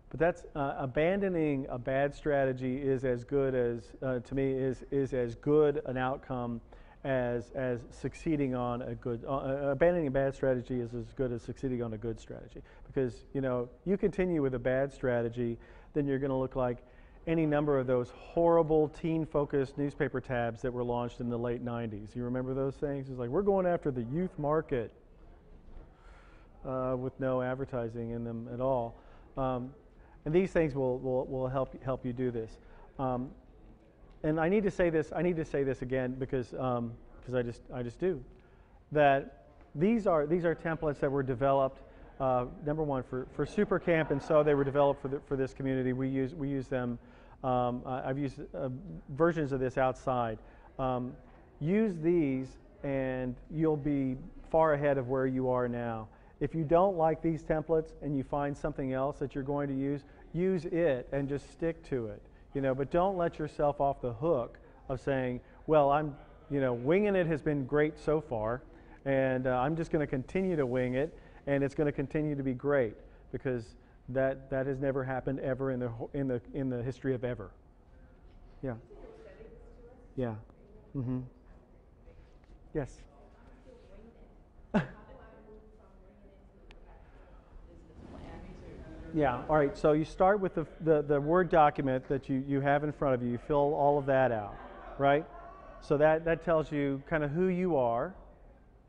But that's abandoning a bad strategy is as good as, to me, is as good an outcome as succeeding on a good, abandoning a bad strategy is as good as succeeding on a good strategy. Because, you know, you continue with a bad strategy, then you're going to look like any number of those horrible teen-focused newspaper tabs that were launched in the late 90s. You remember those things? It's like, we're going after the youth market with no advertising in them at all. And these things will help you do this. And I need to say this again because I just do. That these are templates that were developed, number one, for Super Camp, and so they were developed for this community. We use them. I've used versions of this outside. Use these and you'll be far ahead of where you are now. If you don't like these templates and you find something else that you're going to use it and just stick to it. You know, but don't let yourself off the hook of saying, well, winging it has been great so far, and I'm just going to continue to wing it, and it's going to continue to be great, because that has never happened ever in the history of ever. Yeah. Yeah. Mm-hmm. Yes. Yeah, all right, so you start with the Word document that you have in front of you. You fill all of that out, right? So that tells you kind of who you are,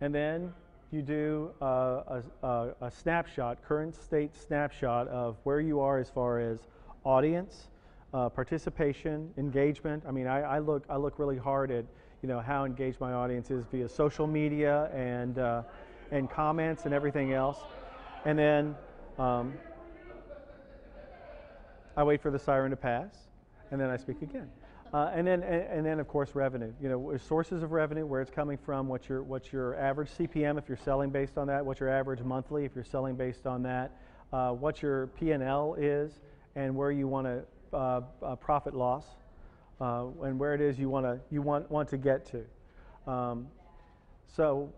and then you do a snapshot, current state snapshot of where you are as far as audience, participation, engagement. I mean, I look really hard at, you know, how engaged my audience is via social media and comments and everything else. And then I wait for the siren to pass, and then I speak again. And then of course revenue. You know, sources of revenue, where it's coming from, what's your average CPM if you're selling based on that, what's your average monthly if you're selling based on that, what your P&L is, and where you want to profit loss, and where it is you want to get to. So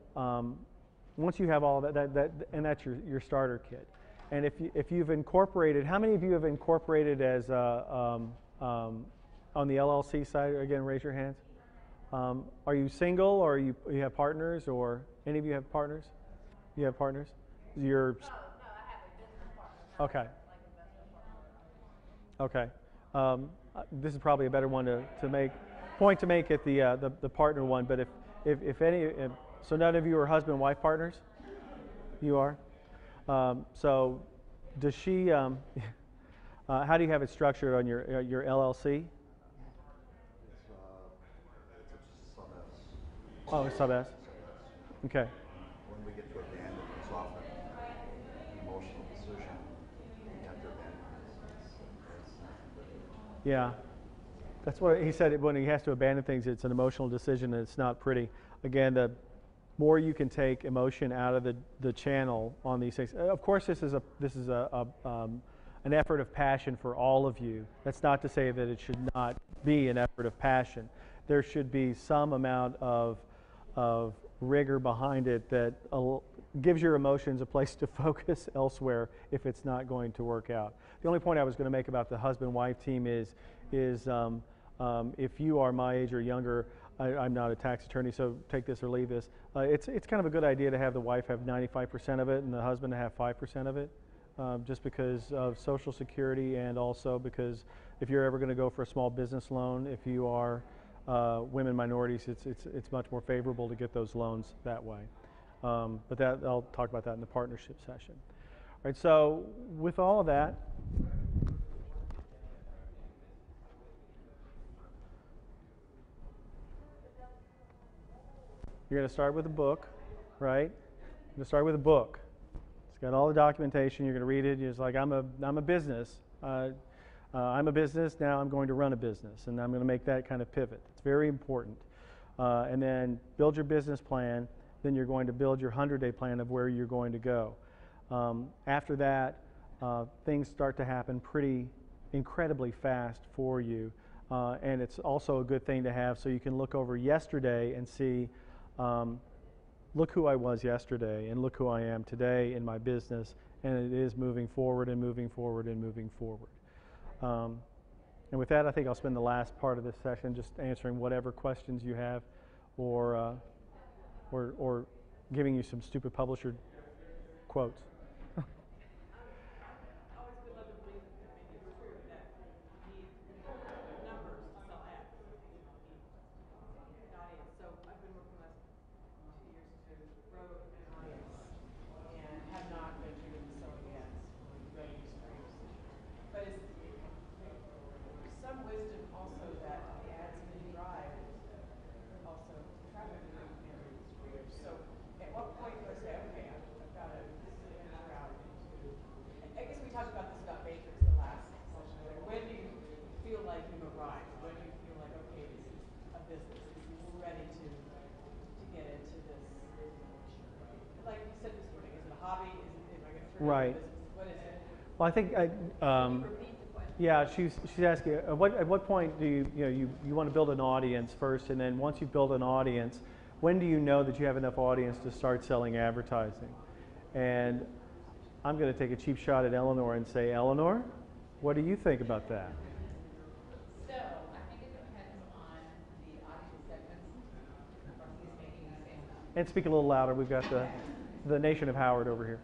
once you have all of that, and that's your starter kit. And if you've incorporated, how many of you have incorporated as on the LLC side? Again, raise your hands. Are you single, or you have partners, or any of you have partners? You have partners? You're. No, I have a business partner. Okay. Okay. This is probably a better one to make at the partner one. But if any, so none of you are husband and wife partners. You are. So, does she? How do you have it structured on your LLC? It's sub S. Oh, it's sub S. Okay. When we get to abandon, it's often an emotional decision. You have to abandon. Yeah, that's what he said. When he has to abandon things, it's an emotional decision, and it's not pretty. Again, the more you can take emotion out of the channel on these things. Of course, this is an effort of passion for all of you. That's not to say that it should not be an effort of passion. There should be some amount of rigor behind it that gives your emotions a place to focus elsewhere if it's not going to work out. The only point I was going to make about the husband-wife team is if you are my age or younger, I'm not a tax attorney, so take this or leave this. It's kind of a good idea to have the wife have 95% of it and the husband to have 5% of it, just because of Social Security, and also because if you're ever going to go for a small business loan, if you are women minorities, it's much more favorable to get those loans that way. But I'll talk about that in the partnership session. All right, so with all of that, you're going to start with a book, right? You're going to start with a book. It's got all the documentation. You're going to read it. You're just like, I'm a business. I'm a business, now I'm going to run a business, and I'm going to make that kind of pivot. It's very important. And then build your business plan, then you're going to build your 100-day plan of where you're going to go. After that, things start to happen pretty incredibly fast for you. And it's also a good thing to have so you can look over yesterday and see, look who I was yesterday and look who I am today in my business, and it is moving forward and moving forward and moving forward. And with that, I think I'll spend the last part of this session just answering whatever questions you have, or giving you some stupid publisher quotes. Always would love to believe that maybe it's true that you need numbers to sell ads. An audience. So I've been working the last 2 years to grow an audience and have not been doing the selling ads on revenue streams. But is some wisdom also that the ads can drive also traffic to family streams. So at what point do I say, okay, I've got to venture out into, I guess we talked about this about Matrix the last session. When do you feel like you've arrived? When do you feel like, okay, this is a business, this is ready to get into this? Like you said this morning, is it a hobby? Am I going to turn Right. it into a business? What is it? Well, I think yeah, she's asking at what point do you want to build an audience first, and then once you build an audience, when do you know that you have enough audience to start selling advertising? And I'm going to take a cheap shot at Eleanor and say, Eleanor, what do you think about that? So, I think it depends on the audience segments from who's making the same stuff. And speak a little louder. We've got the nation of Howard over here.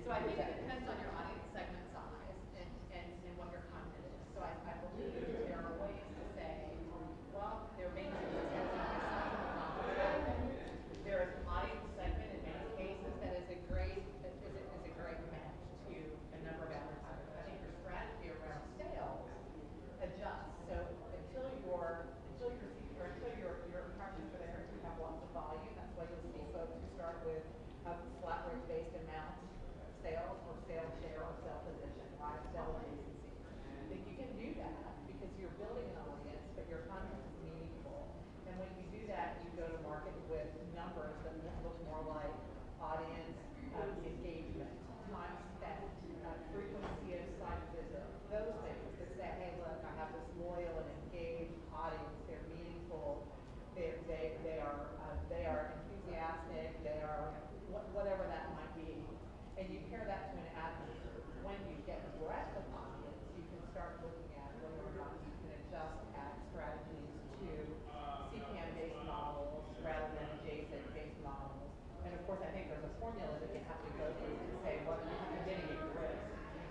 So I think it depends on your audience segment size and what your content is. So I believe there are ways to say, well, there may be there is an audience segment in many cases that is a great match to a number of advertisers. I think your strategy around sales adjusts. So until your impressions are there, you have lots of volume. That's why you'll see folks who start with a flat rate based amount sales or sales share or sales position, right? Sales agency. If you can do that because you're building an audience, but your content is meaningful, and when you do that, you go to market with numbers that look more like audience engagement, time spent, frequency of site visit, those things that say, hey, look, I have this loyal and engaged audience. They're meaningful. They are enthusiastic. They are whatever that might be. And you pair that to an ad manager. When you get breadth of audience, you can start looking at whether or not you can adjust ad strategies to CPM-based models rather than adjacent-based models. And of course, I think there's a formula that you have to go through to say whether you're mitigating risk,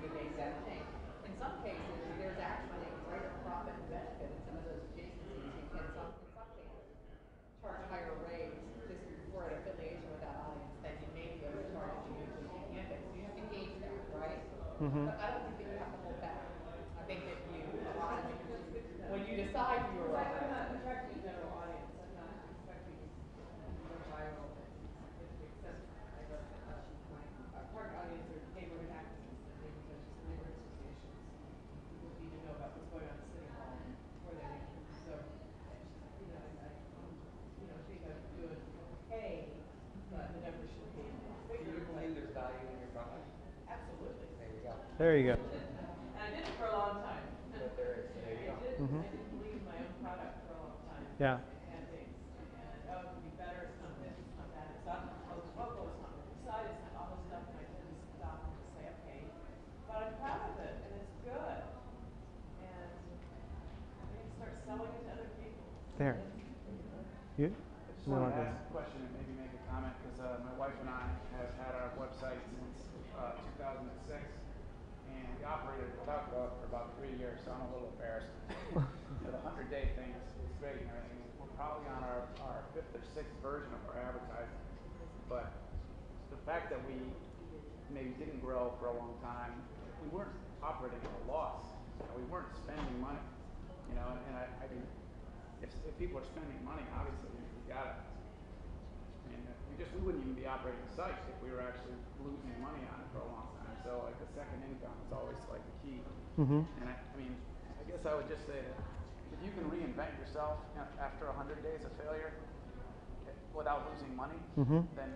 you make that change. In some cases, there's actually greater profit and benefit in some of those adjacencies. You can, in some cases, charge higher rates just for an affiliation with that audience than you may be able to charge if you use CPM-based. So you have to gauge that, right? Mm-hmm. But I don't think that you have to hold back. I think that when you decide you're right. I'm not attracting a general audience. I'm not expecting to go viral and successful. Our target audience are neighborhood activists and neighborhood associations. People need to know about what's going on at City Hall where they make it. So, I think I'm doing okay, but the numbers should be bigger. Do you believe there's value in your product? Absolutely. There you go. There you go. And I did it for a long time. But there is. There you go. Mm-hmm. I didn't believe in my own product for a long time. Yeah. And things. And it could be better, it's not this, it's not that, it's not local, it's not side, it's not all this stuff. And I tend to stop and just say, okay. But I'm proud of it, and it's good. And I need to start selling it to other people. There. You? I just wanted to ask a question and maybe make a comment because my wife and I have had our website since 2006, and we operated without growth for about 3 years, so I'm a little embarrassed. The 100-day thing is great and everything. We're probably on our 5th or 6th version of our advertising, but the fact that we maybe didn't grow for a long time, we weren't operating at a loss. We weren't spending money, and I mean, if people are spending money, obviously we got it. I mean, we wouldn't even be operating the site if we were actually losing money on it for a long time. So like the second income is always like the key. Mm-hmm. And I mean, guess I would just say that if you can reinvent yourself after 100 days of failure without losing money, then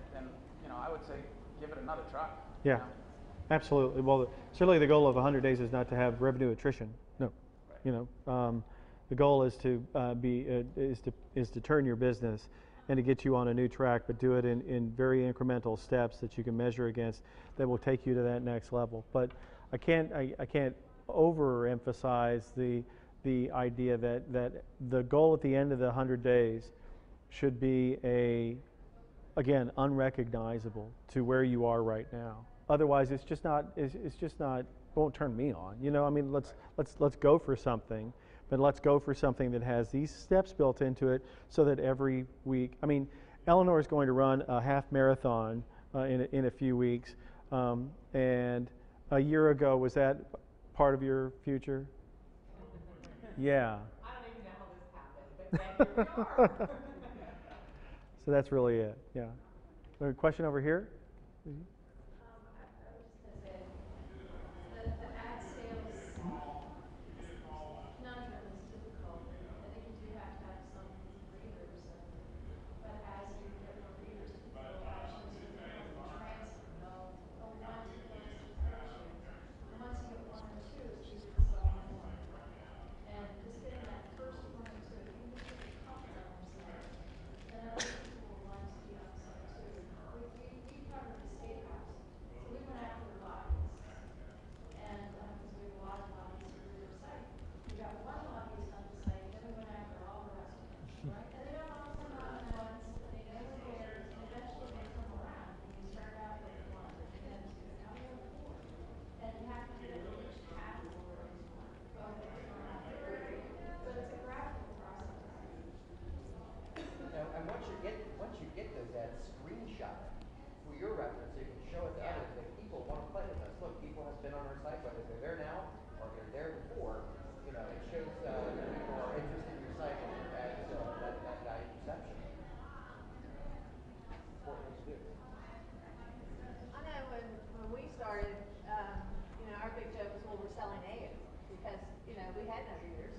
I would say give it another try. Yeah, you know? absolutely. Well, certainly the goal of 100 days is not to have revenue attrition. No, the goal is to is to turn your business and to get you on a new track, but do it in very incremental steps that you can measure against that will take you to that next level. But I can't overemphasize the idea that the goal at the end of the 100 days should be again unrecognizable to where you are right now. Otherwise, it's just not won't turn me on. I mean, let's go for something, but let's go for something that has these steps built into it, so that every week. I mean, Eleanor is going to run a half marathon in a few weeks, and a year ago, was that part of your future? Yeah. I don't even know how this happened, but yeah, here we are. So that's really it. Yeah. A question over here? I was just gonna say, the ad sales conundrum is difficult. I think you do have to have some readers, but as you get more readers, people actually sort of transfer. Once you get one or two, it's easy to sell more. And just getting that first one or two, even if you get a couple on your site, then other people will want to be on the site too. We covered the state house, so we went after the lobbyists. And, because we have a lot of lobbyists who read our site. We got one lobbyist on the site, then we went after all the rest of them. Right. And they don't all come out at once, but they know where it is, and eventually they come around. And you start out with one, and then two, now you have four. And you have to get into each category. So it's a gradual process. And once you get those ads screenshotted for your reference, so you can show it to others that people want to play with us. Look, people have been on our site, whether they're there now or they're there before. It shows that people are interested in your site and your ads, that value perception. Important to do. I know when we started, our big joke was, well, we're selling ads because, we had no readers,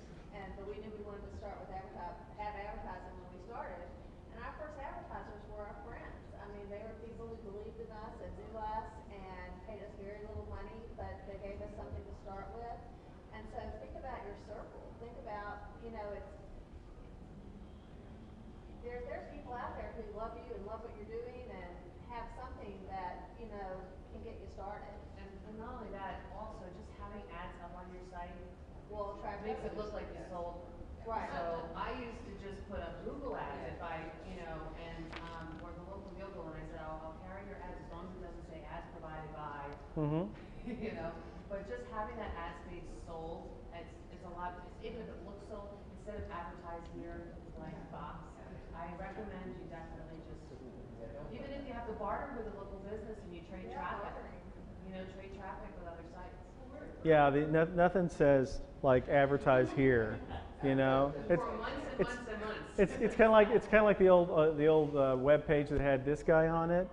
but we knew we wanted to start with have advertising when we started. And our first advertisers were our friends. I mean, they were people who believed in us and knew us and paid us very little money, but they gave us something to start with. And so think about your circle. Think about, there's people out there who love you and love what you're doing and have something that, can get you started. And not only that, also just having ads up on your site Will attract makes it others. look like you sold. Right. So I used to just put up Google ads if I, or the local yoga, and I said, I'll carry your ads as long as it doesn't say ads provided by, But just having that ad space sold, it's a lot, even if it looks sold, instead of advertising your blank box, I recommend you definitely just, even if you have to barter with a local business and you trade traffic, trade traffic with other sites. Yeah, nothing says like advertise here. It's Months and months. it's kind of like the old web page that had this guy on it.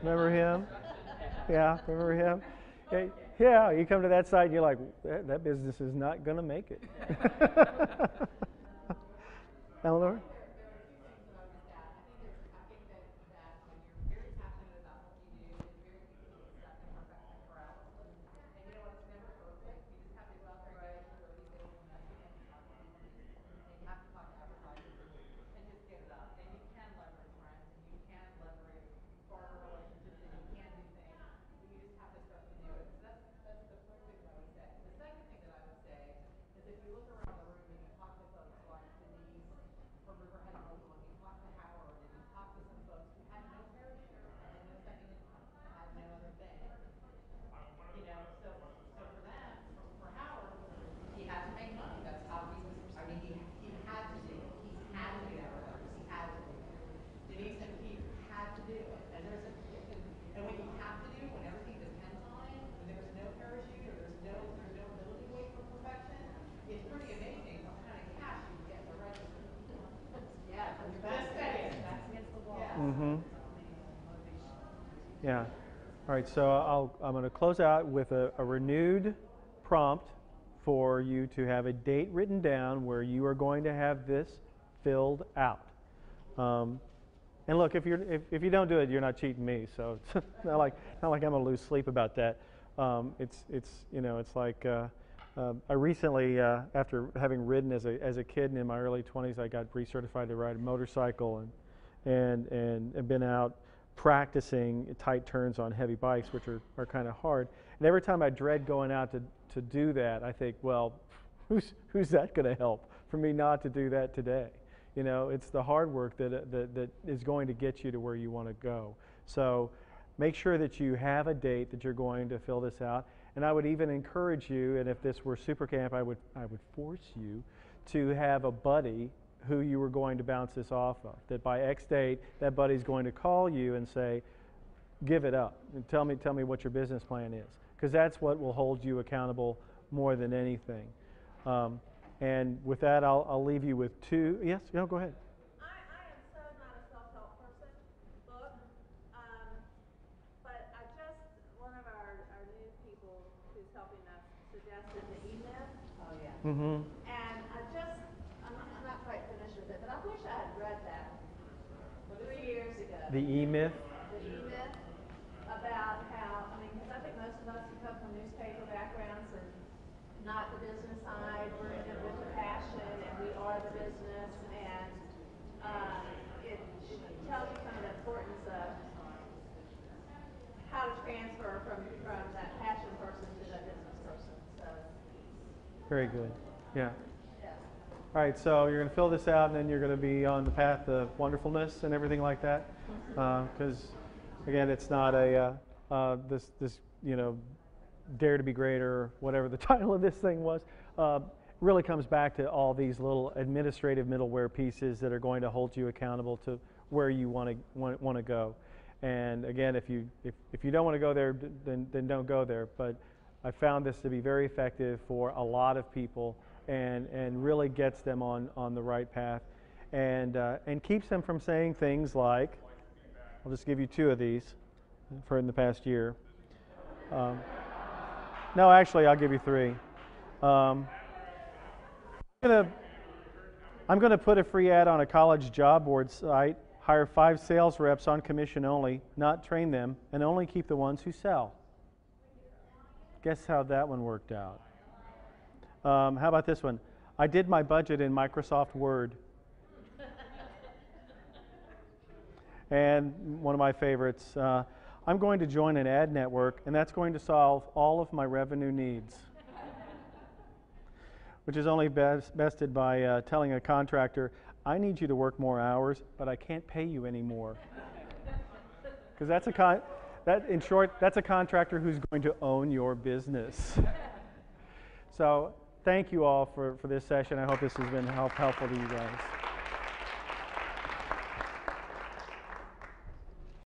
Remember him? Yeah, remember him? Yeah, you come to that site and you're like, that business is not going to make it. Eleanor? Yeah. All right, so I'm going to close out with a renewed prompt for you to have a date written down where you are going to have this filled out. And look, if you don't do it, you're not cheating me. So it's not like I'm gonna lose sleep about that. It's like I recently, after having ridden as a kid and in my early 20s, I got recertified to ride a motorcycle and been out practicing tight turns on heavy bikes, which are kind of hard. And every time I dread going out to do that, I think, well, who's that going to help for me not to do that today? You know, it's the hard work that is going to get you to where you want to go. So make sure that you have a date that you're going to fill this out. And I would even encourage you, and if this were Super Camp, I would force you to have a buddy who you were going to bounce this off of. That by X date, that buddy's going to call you and say, give it up, and tell me what your business plan is. Because that's what will hold you accountable more than anything. And with that, I'll leave you with two. Yes, no, go ahead. I am so not a self-help person, but one of our new people who's helping us suggested the E-Myth. Oh, yeah. Mm-hmm. And I'm not quite finished with it, but I wish I had read that 3 years ago. The E-Myth? The E-Myth about how, because I think most of us who come from newspaper backgrounds and not the business side, we're in it with the passion and we are the business, and it tells you some of the importance of how to transfer from that passion person to that business person. So. Very good. Yeah. Yeah. All right, so you're going to fill this out, and then you're going to be on the path of wonderfulness and everything like that. Because, again, it's not a this dare to be great or whatever the title of this thing was. Really comes back to all these little administrative middleware pieces that are going to hold you accountable to where you want to go. And again, if you don't want to go there, then don't go there. But I found this to be very effective for a lot of people, and really gets them on the right path, and keeps them from saying things like, I'll just give you two of these for in the past year. No, actually, I'll give you three. I'm going to put a free ad on a college job board site. Hire 5 sales reps on commission only, not train them, and only keep the ones who sell. Guess how that one worked out? How about this one? I did my budget in Microsoft Word. And one of my favorites, I'm going to join an ad network, and that's going to solve all of my revenue needs. Which is only bested by telling a contractor, I need you to work more hours, but I can't pay you anymore. Because in short, that's a contractor who's going to own your business. So thank you all for this session. I hope this has been helpful to you guys.